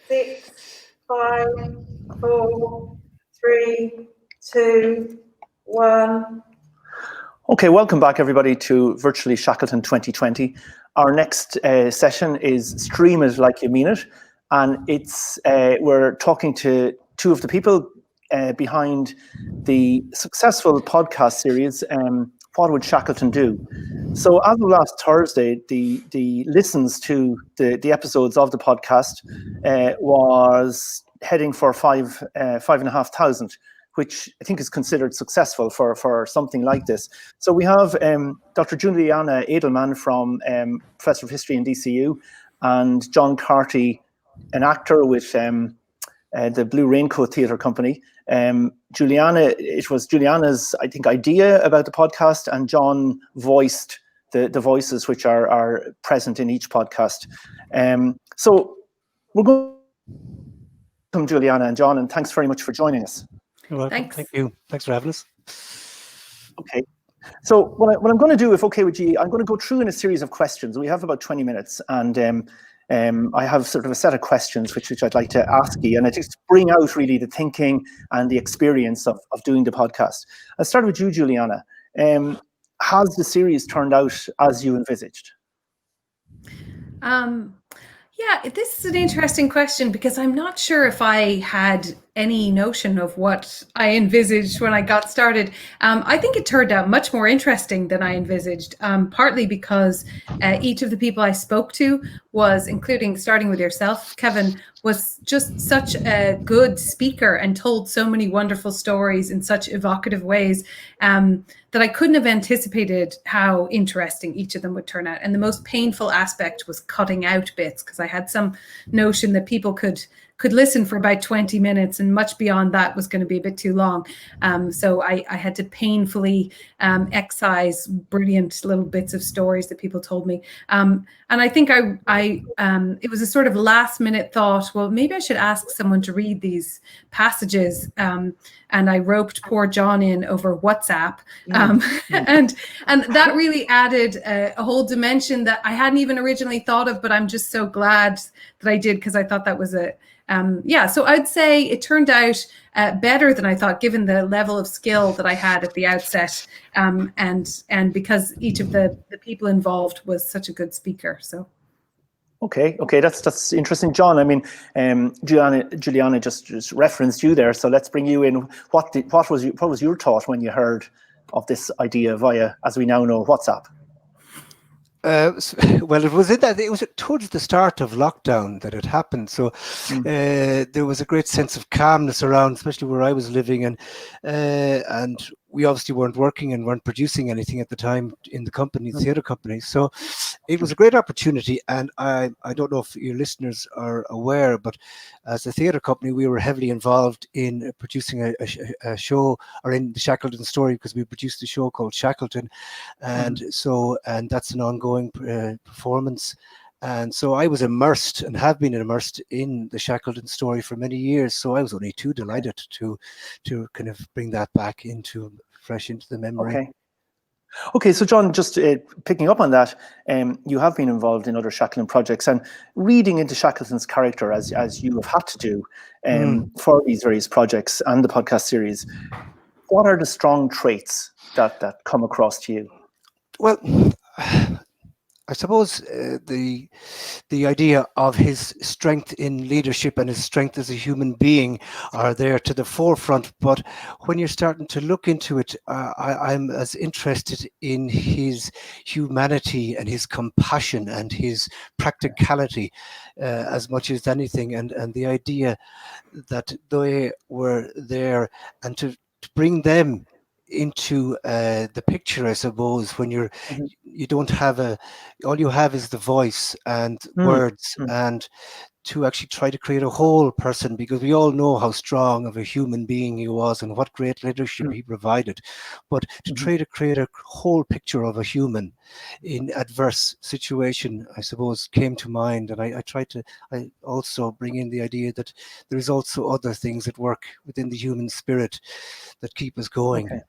6, 5, 4, 3, 2, 1. Okay, welcome back everybody to Virtually Shackleton 2020. Our next session is Stream It Like You Mean It, and it's we're talking to two of the people behind the successful podcast series, What Would Shackleton Do? So as of last Thursday, the listens to the episodes of the podcast was heading for 5,500, which I think is considered successful for something like this. So we have Dr. Juliana Adelman from Professor of History in DCU, and John Carty, an actor with the Blue Raincoat Theatre Company. It was Juliana's, I think, idea about the podcast, and John voiced the voices which are present in each podcast. So we're going to welcome Juliana and John, and thanks very much for joining us. You're welcome. Thanks. Thank you. Thanks for having us. Okay. So what I'm going to do, if okay with you, I'm going to go through in a series of questions. We have about 20 minutes, and I have sort of a set of questions which I'd like to ask you, and I just bring out really the thinking and the experience of doing the podcast. I'll start with you, Juliana. Has the series turned out as you envisaged? Yeah, this is an interesting question because I'm not sure if I had any notion of what I envisaged when I got started. I think it turned out much more interesting than I envisaged, partly because each of the people I spoke to was, starting with yourself, Kevin, was just such a good speaker and told so many wonderful stories in such evocative ways that I couldn't have anticipated how interesting each of them would turn out. And the most painful aspect was cutting out bits, because I had some notion that people could listen for about 20 minutes, and much beyond that was going to be a bit too long. So I had to painfully excise brilliant little bits of stories that people told me. And I think it was a sort of last minute thought, well, maybe I should ask someone to read these passages. And I roped poor John in over WhatsApp. And that really added a whole dimension that I hadn't even originally thought of, but I'm just so glad that I did, because I thought that was so I'd say it turned out better than I thought, given the level of skill that I had at the outset, and because each of the people involved was such a good speaker. So. Okay, that's interesting, John. I mean, Juliana just referenced you there, so let's bring you in. What was your thought when you heard of this idea via, as we now know, WhatsApp? Well, it was towards the start of lockdown that it happened. So there was a great sense of calmness around, especially where I was living, and we obviously weren't working and weren't producing anything at the time in the company, the theatre company. So it was a great opportunity. And I don't know if your listeners are aware, but as a theatre company, we were heavily involved in producing a show, or in the Shackleton story, because we produced a show called Shackleton. And that's an ongoing performance. And so I was immersed, and have been immersed, in the Shackleton story for many years. So I was only too delighted to kind of bring that back fresh into the memory. Okay. So John, just picking up on that, you have been involved in other Shackleton projects, and reading into Shackleton's character as you have had to do for these various projects and the podcast series. What are the strong traits that come across to you? Well, I suppose the idea of his strength in leadership and his strength as a human being are there to the forefront. But when you're starting to look into it, I'm as interested in his humanity and his compassion and his practicality as much as anything. And the idea that they were there, and to bring them into the picture, I suppose, when you don't have all you have is the voice and words, and to actually try to create a whole person, because we all know how strong of a human being he was and what great leadership he provided, but to try to create a whole picture of a human in adverse situation, I suppose, came to mind. And I also bring in the idea that there is also other things that work within the human spirit that keep us going.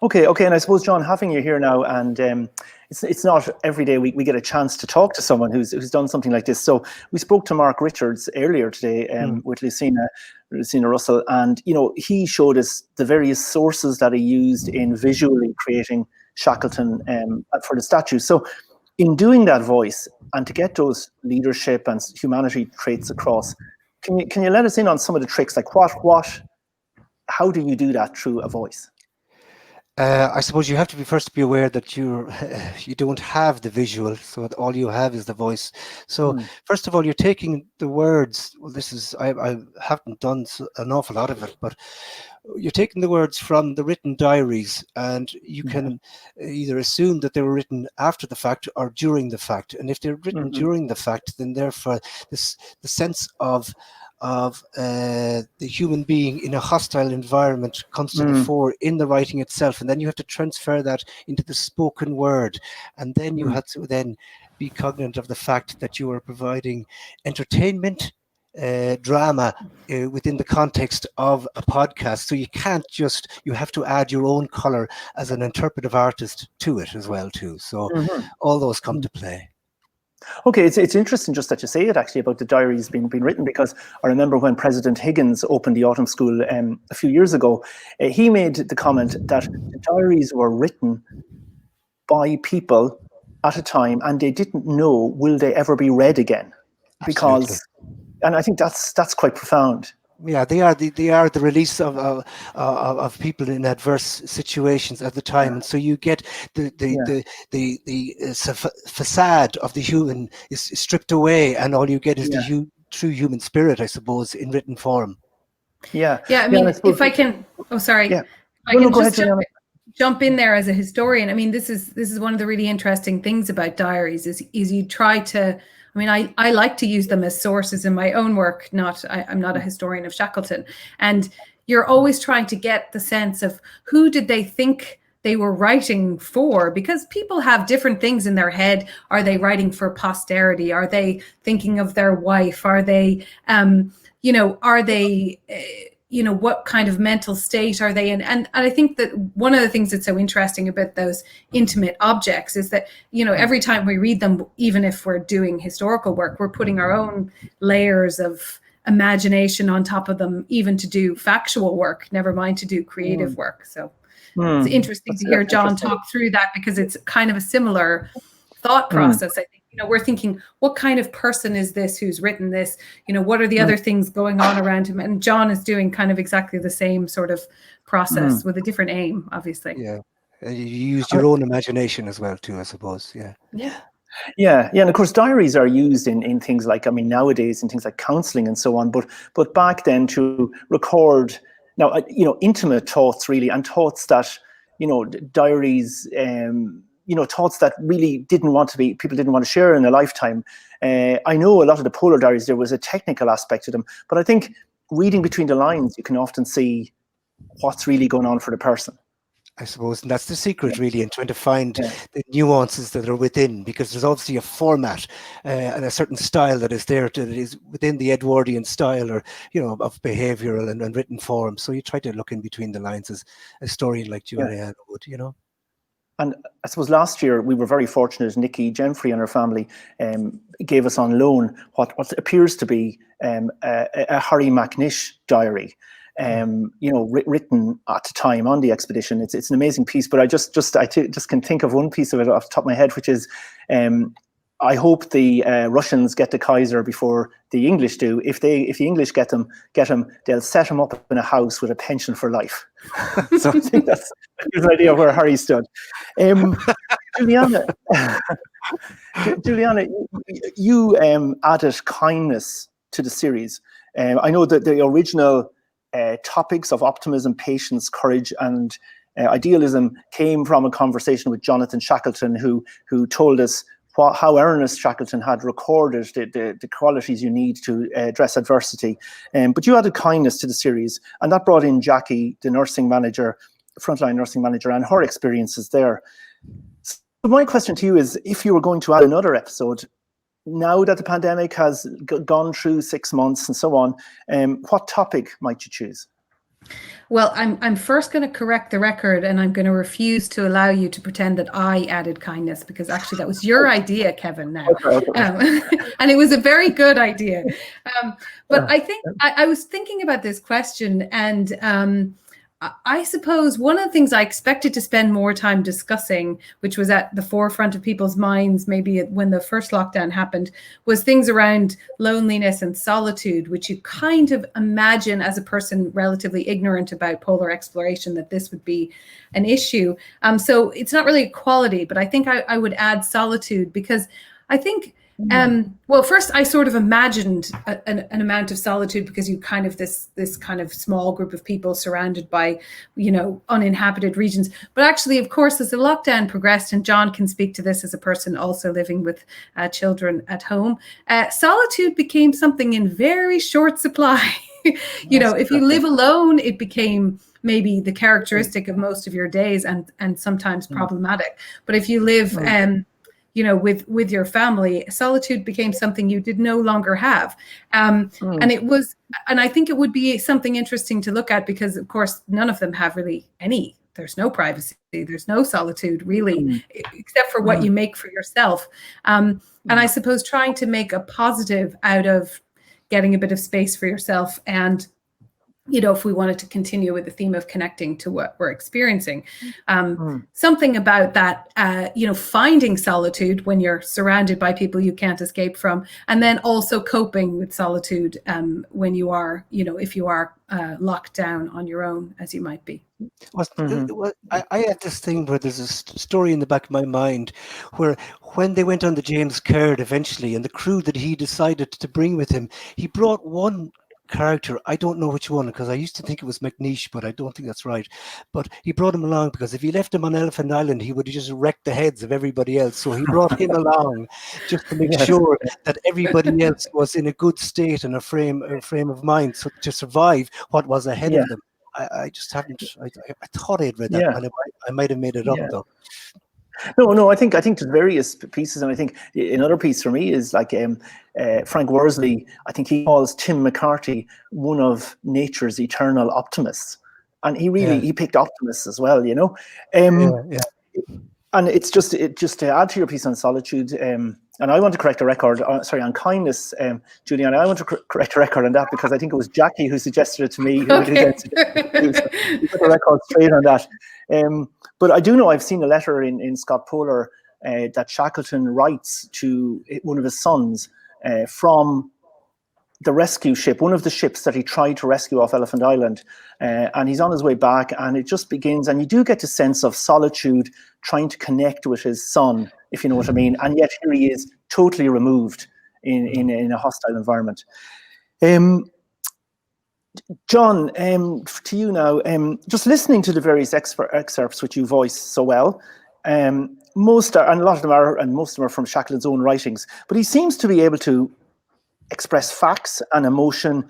Okay, and I suppose, John, having you here now, and it's not every day we get a chance to talk to someone who's done something like this. So we spoke to Mark Richards earlier today with Lucina Russell, and he showed us the various sources that he used in visually creating Shackleton for the statue. So in doing that voice and to get those leadership and humanity traits across, can you let us in on some of the tricks, like how do you do that through a voice? I suppose you have to first be aware that you don't have the visual, so all you have is the voice. So first of all, you're taking the words. Well, this is I haven't done an awful lot of it, but you're taking the words from the written diaries, and you can either assume that they were written after the fact or during the fact. And if they're written during the fact, then therefore the sense of the human being in a hostile environment comes to the fore in the writing itself, and then you have to transfer that into the spoken word, and then you have to then be cognizant of the fact that you are providing entertainment, drama within the context of a podcast. So you have to add your own color as an interpretive artist to it as well too. So all those come to play. Okay, it's interesting just that you say it actually about the diaries being written, because I remember when President Higgins opened the Autumn School a few years ago, he made the comment that the diaries were written by people at a time and they didn't know will they ever be read again. Absolutely. And I think that's quite profound. Yeah, they are the release of people in adverse situations at the time, and so you get the facade of the human is stripped away, and all you get is the true human spirit, I suppose, in written form. Yeah. I mean, if I can, jump in there as a historian. I mean, this is one of the really interesting things about diaries is you try to. I mean, I like to use them as sources in my own work. I'm not a historian of Shackleton. And you're always trying to get the sense of who did they think they were writing for? Because people have different things in their head. Are they writing for posterity? Are they thinking of their wife? Are they, what kind of mental state are they in? And I think that one of the things that's so interesting about those intimate objects is that, every time we read them, even if we're doing historical work, we're putting our own layers of imagination on top of them, even to do factual work, never mind to do creative work. So it's interesting to hear John talk through that, because it's kind of a similar thought process. I think, we're thinking, what kind of person is this who's written this? What are the other things going on around him? And John is doing kind of exactly the same sort of process with a different aim, obviously. Yeah. You used your own imagination as well too, I suppose. Yeah, and of course diaries are used in things like, nowadays in things like counseling and so on, but back then to record now, intimate thoughts really, and thoughts that, diaries, thoughts that really people didn't want to share in a lifetime. I know a lot of the polar diaries, there was a technical aspect to them, but I think reading between the lines, you can often see what's really going on for the person. I suppose, and that's the secret really, in trying to find the nuances that are within, because there's obviously a format and a certain style that is there, that is within the Edwardian style, or of behavioural and written form. So you try to look in between the lines as a historian like Juliana would, And I suppose last year we were very fortunate. Nikki Gemfrey and her family gave us on loan what appears to be a Harry McNish diary, written at the time on the expedition. It's an amazing piece, but I just can think of one piece of it off the top of my head, which is, I hope the Russians get the Kaiser before the English do. If the English get him, they'll set him up in a house with a pension for life. So I think that's an idea of where Harry stood. Juliana, you added kindness to the series. I know that the original topics of optimism, patience, courage, and idealism came from a conversation with Jonathan Shackleton, who told us how Ernest Shackleton had recorded the qualities you need to address adversity. But you added kindness to the series, and that brought in Jackie, the nursing manager, frontline nursing manager, and her experiences there. So my question to you is, if you were going to add another episode, now that the pandemic has gone through 6 months and so on, what topic might you choose? Well, I'm first going to correct the record, and I'm going to refuse to allow you to pretend that I added kindness, because actually that was your idea, Kevin. Now, and it was a very good idea. But I think I was thinking about this question, and I suppose one of the things I expected to spend more time discussing, which was at the forefront of people's minds maybe when the first lockdown happened, was things around loneliness and solitude, which you kind of imagine as a person relatively ignorant about polar exploration that this would be an issue. So it's not really equality, but I think I would add solitude, because I think well, first I sort of imagined an amount of solitude, because you kind of this kind of small group of people surrounded by, uninhabited regions. But actually, of course, as the lockdown progressed, and John can speak to this as a person also living with children at home, solitude became something in very short supply. If you live alone, it became maybe the characteristic of most of your days, and sometimes problematic. But if you live with your family, solitude became something you did no longer have. And I think it would be something interesting to look at, because of course, none of them have really there's no privacy, there's no solitude really, except for what you make for yourself. And I suppose trying to make a positive out of getting a bit of space for yourself, and if we wanted to continue with the theme of connecting to what we're experiencing, something about that, finding solitude when you're surrounded by people you can't escape from, and then also coping with solitude when you are, if you are locked down on your own, as you might be. I had this thing where there's a story in the back of my mind where when they went on the James Caird eventually, and the crew that he decided to bring with him, he brought one character. I don't know which one, because I used to think it was McNeish, but I don't think that's right. But he brought him along because if he left him on Elephant Island, he would have just wrecked the heads of everybody else. So he brought him along just to make sure that everybody else was in a good state and a frame of mind to survive what was ahead of them. I just haven't. I thought I'd read that, and I might have made it up though. No, I think there's various pieces, and I think another piece for me is like Frank Worsley. I think he calls Tim McCarty one of nature's eternal optimists, and he picked optimists as well, And it's just to add to your piece on solitude, and I want to correct a record. On kindness, Juliana, I want to correct a record on that, because I think it was Jackie who suggested it to me. Okay. We put the record straight on that. But I do know I've seen a letter in Scott Polar that Shackleton writes to one of his sons from the rescue ship, one of the ships that he tried to rescue off Elephant Island, and he's on his way back, and it just begins, and you do get the sense of solitude, trying to connect with his son, if you know what I mean, and yet here he is, totally removed in a hostile environment. John, to you now, just listening to the various excerpts which you voice so well, most of them are from Shackleton's own writings, but he seems to be able to express facts and emotion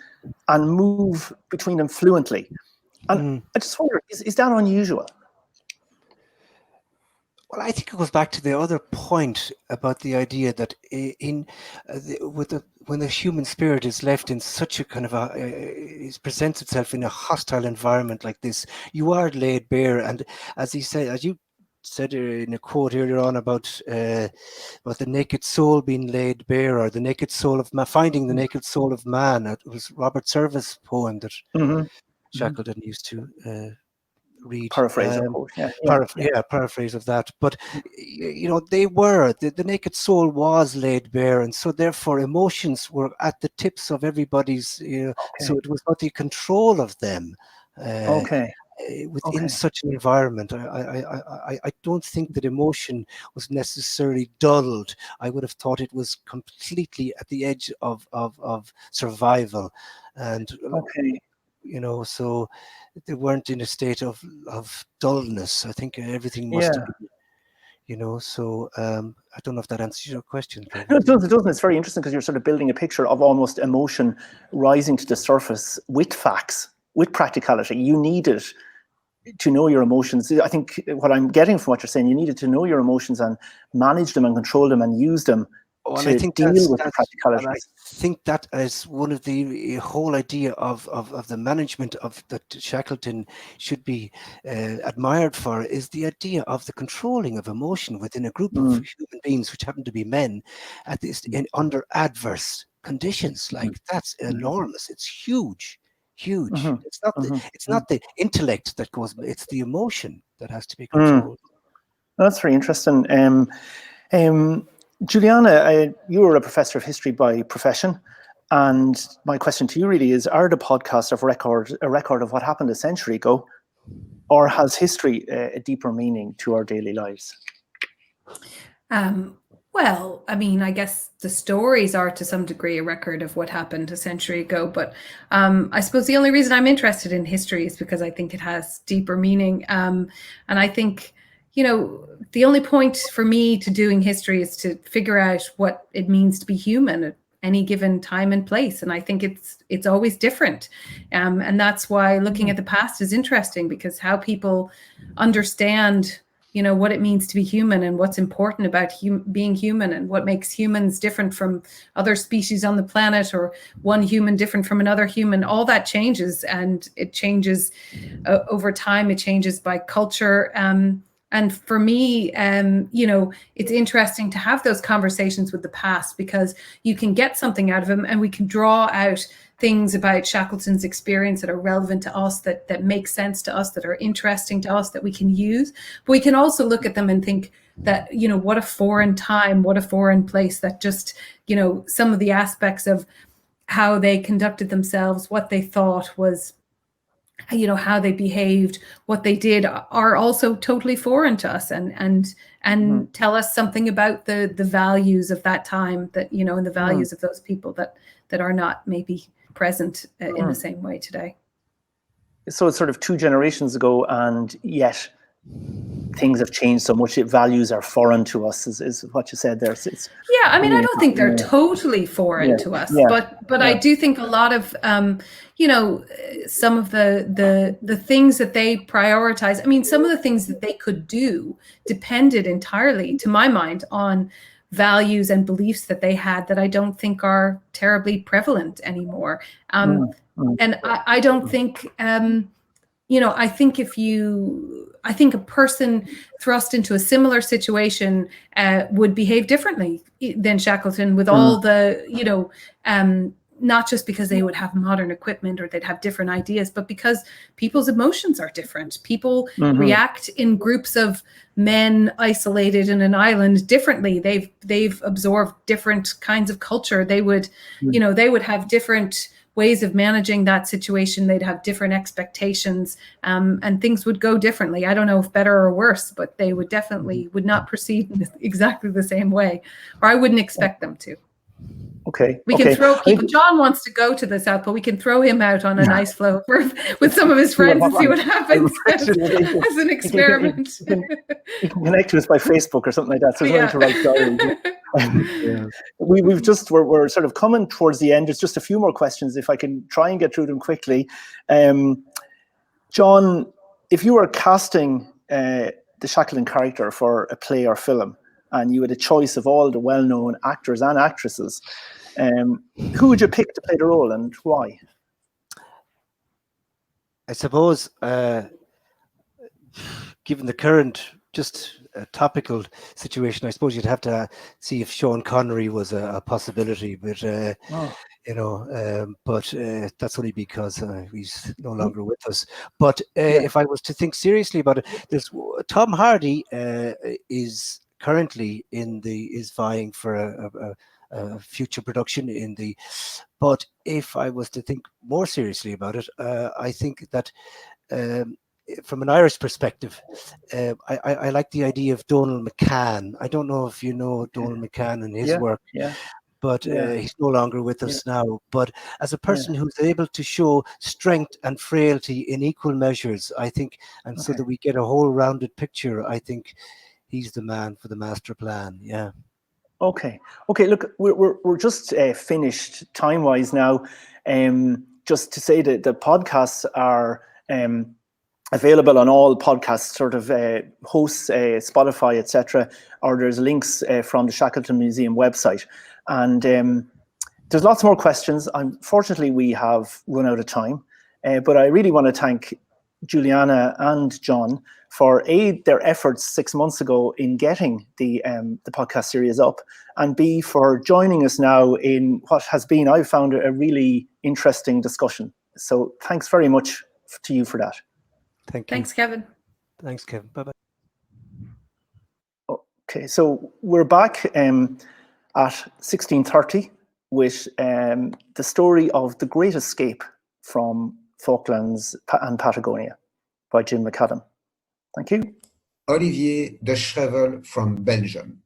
and move between them fluently. And I just wonder, is that unusual? Well, I think it goes back to the other point about the idea that when the human spirit is left in such a kind of it presents itself in a hostile environment like this, you are laid bare. And as you said in a quote earlier on about the naked soul being laid bare, or the naked soul of finding the naked soul of man. It was Robert Service's poem that Shackleton used to read. Paraphrase, of course. Paraphrase of that. But they were the naked soul was laid bare, and so therefore emotions were at the tips of everybody's. So it was not the control of them. Within such an environment, I don't think that emotion was necessarily dulled. I would have thought it was completely at the edge of survival, and so they weren't in a state of dullness. I think everything must have been, so I don't know if that answers your question. No, it doesn't. It's very interesting, because you're sort of building a picture of almost emotion rising to the surface with facts, with practicality. You needed to know your emotions. I think what I'm getting from what you're saying, you needed to know your emotions and manage them and control them and use them And I think deal with the and I practicalities. think that is one of the whole idea of the management of that Shackleton should be admired for, is the idea of the controlling of emotion within a group of human beings, which happen to be men, under adverse conditions. Like, that's enormous. It's huge. It's not the intellect that goes, it's the emotion that has to be controlled. That's very interesting. Juliana, you were a professor of history by profession, and my question to you really is: are the podcasts a record of what happened a century ago, or has history a deeper meaning to our daily lives? Well, I mean, I guess the stories are to some degree a record of what happened a century ago. But I suppose the only reason I'm interested in history is because I think it has deeper meaning. And I think, the only point for me to doing history is to figure out what it means to be human at any given time and place. And I think it's always different. And that's why looking at the past is interesting, because how people understand what it means to be human and what's important about being human and what makes humans different from other species on the planet, or one human different from another human, all that changes, and it changes over time. It changes by culture. And for me, it's interesting to have those conversations with the past, because you can get something out of them, and we can draw out things about Shackleton's experience that are relevant to us, that make sense to us, that are interesting to us, that we can use. But we can also look at them and think that, what a foreign time, what a foreign place, that just, some of the aspects of how they conducted themselves, what they thought was, how they behaved, what they did, are also totally foreign to us, and tell us something about the values of that time, that, and the values of those people that are not maybe present in the same way today. So it's sort of 2 generations ago, and yet things have changed so much. Values are foreign to us, is what you said there. I mean, I don't think they're totally foreign to us, but I do think a lot of, some of the things that they prioritize. I mean, some of the things that they could do depended entirely, to my mind, on values and beliefs that they had that I don't think are terribly prevalent anymore. And I don't think, I think a person thrust into a similar situation would behave differently than Shackleton, with all the, not just because they would have modern equipment or they'd have different ideas, but because people's emotions are different. People react in groups of men isolated in an island differently. They've absorbed different kinds of culture. They would, they would have different ways of managing that situation. They'd have different expectations, and things would go differently. I don't know if better or worse, but they would definitely would not proceed in exactly the same way, or I wouldn't expect them to. Okay. We can throw people. John wants to go to the South, but we can throw him out on an ice floe with some of his friends and see what happens as an experiment. You can connect to us by Facebook or something like that. So there's no need to write diaries. We're sort of coming towards the end. There's just a few more questions, if I can try and get through them quickly. John, if you were casting the Shackleton character for a play or film, and you had a choice of all the well-known actors and actresses, who would you pick to play the role, and why? I suppose, given the current topical situation, I suppose you'd have to see if Sean Connery was a possibility, but but that's only because he's no longer with us. But if I was to think seriously about it, there's Tom Hardy is currently is vying for a future production but if I was to think more seriously about it, I think that from an Irish perspective, I like the idea of Donald McCann. I don't know if you know Donald McCann and his work, but he's no longer with us now. But as a person who's able to show strength and frailty in equal measures, I think, and so that we get a whole rounded picture, I think he's the man for the master plan. Yeah. Okay. Look, we're just finished time-wise now. Just to say that the podcasts are available on all podcast sort of hosts, Spotify, etc. Or there's links from the Shackleton Museum website. And there's lots more questions. Unfortunately, we have run out of time. But I really want to thank Juliana and John for A, their efforts 6 months ago in getting the podcast series up, and B, for joining us now in what has been, I've found, a really interesting discussion. So thanks very much to you for that. Thank you. Thanks, Kevin. Thanks, Kevin. Bye-bye. Okay, so we're back at 16:30 with the story of The Great Escape from Falklands and Patagonia by Jim McAdam. Thank you. Olivier de Schrevel from Belgium.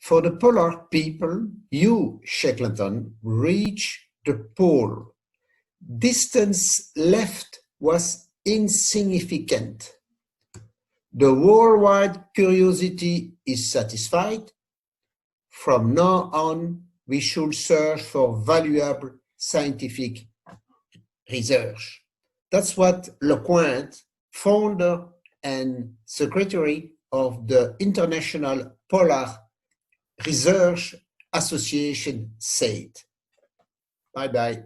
For the polar people, you, Shackleton, reached the pole. Distance left was insignificant. The worldwide curiosity is satisfied. From now on, we should search for valuable scientific research. That's what Lecointe, founder and secretary of the International Polar Research Association, said. Bye-bye.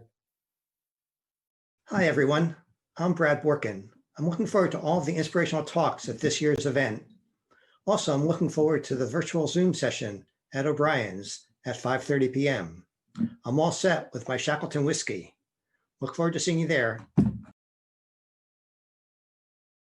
Hi, everyone. I'm Brad Borkin. I'm looking forward to all of the inspirational talks at this year's event. Also, I'm looking forward to the virtual Zoom session at O'Brien's at 5:30 p.m. I'm all set with my Shackleton whiskey. Look forward to seeing you there.